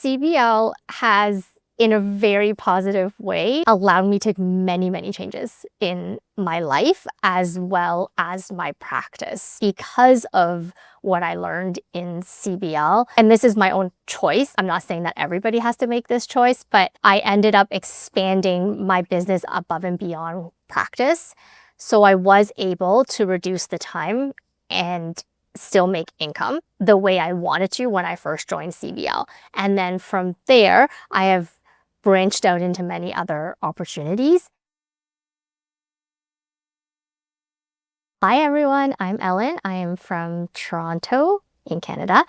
CBL has, in a very positive way, allowed me to make many, many changes in my life as well as my practice because of what I learned in CBL. And this is my own choice. I'm not saying that everybody has to make this choice, but I ended up expanding my business above and beyond practice. So I was able to reduce the time and still make income the way I wanted to when I first joined CBL. And then from there, I have branched out into many other opportunities. Hi everyone, I'm Ellen. I am from Toronto in Canada,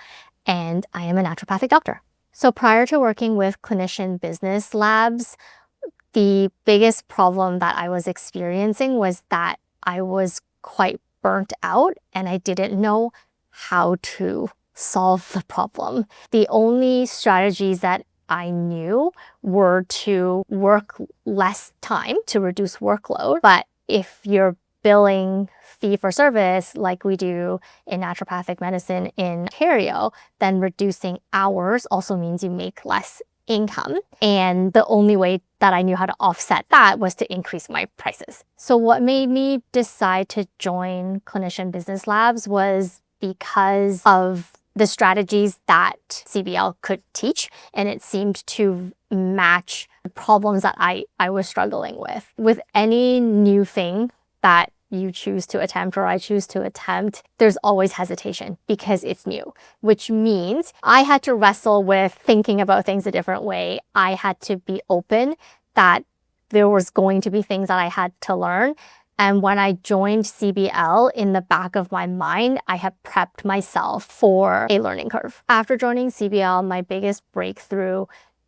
and I am a naturopathic doctor. So prior to working with Clinician Business Labs, the biggest problem that I was experiencing was that I was quite burnt out and I didn't know how to solve the problem. The only strategies that I knew were to work less time to reduce workload. But if you're billing fee for service like we do in naturopathic medicine in Ontario, then reducing hours also means you make less income. And the only way that I knew how to offset that was to increase my prices. So what made me decide to join Clinician Business Labs was because of the strategies that CBL could teach, and it seemed to match the problems that I was struggling with. With any new thing that you choose to attempt or I choose to attempt, there's always hesitation because it's new, which means I had to wrestle with thinking about things a different way. I had to be open that there was going to be things that I had to learn. And when I joined CBL, in the back of my mind, I had prepped myself for a learning curve. After joining CBL, my biggest breakthrough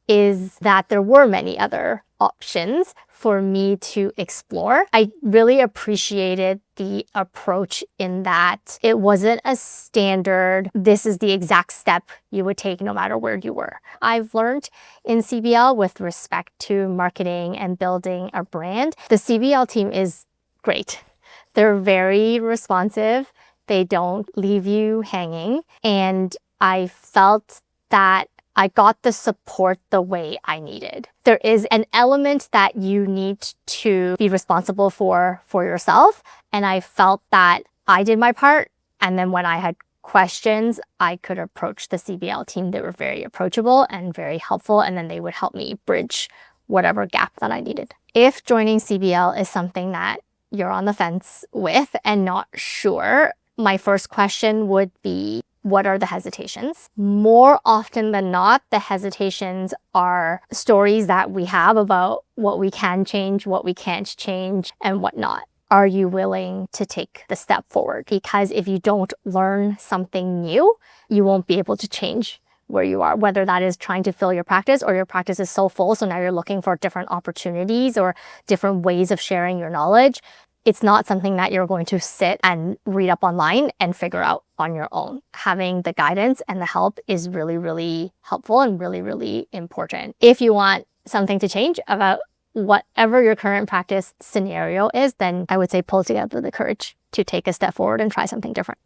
is that there were many other options for me to explore. I really appreciated the approach in that it wasn't a standard, this is the exact step you would take no matter where you were. I've learned in CBL with respect to marketing and building a brand, the CBL team is great. They're very responsive. They don't leave you hanging. And I felt that I got the support the way I needed. There is an element that you need to be responsible for yourself. And I felt that I did my part. And then when I had questions, I could approach the CBL team. They were very approachable and very helpful. And then they would help me bridge whatever gap that I needed. If joining CBL is something that you're on the fence with and not sure, my first question would be, what are the hesitations? More often than not, the hesitations are stories that we have about what we can change, what we can't change, and whatnot. Are you willing to take the step forward? Because if you don't learn something new, you won't be able to change where you are, whether that is trying to fill your practice or your practice is so full, so now you're looking for different opportunities or different ways of sharing your knowledge. It's not something that you're going to sit and read up online and figure out on your own. Having the guidance and the help is really, really helpful and really, really important. If you want something to change about whatever your current practice scenario is, then I would say pull together the courage to take a step forward and try something different.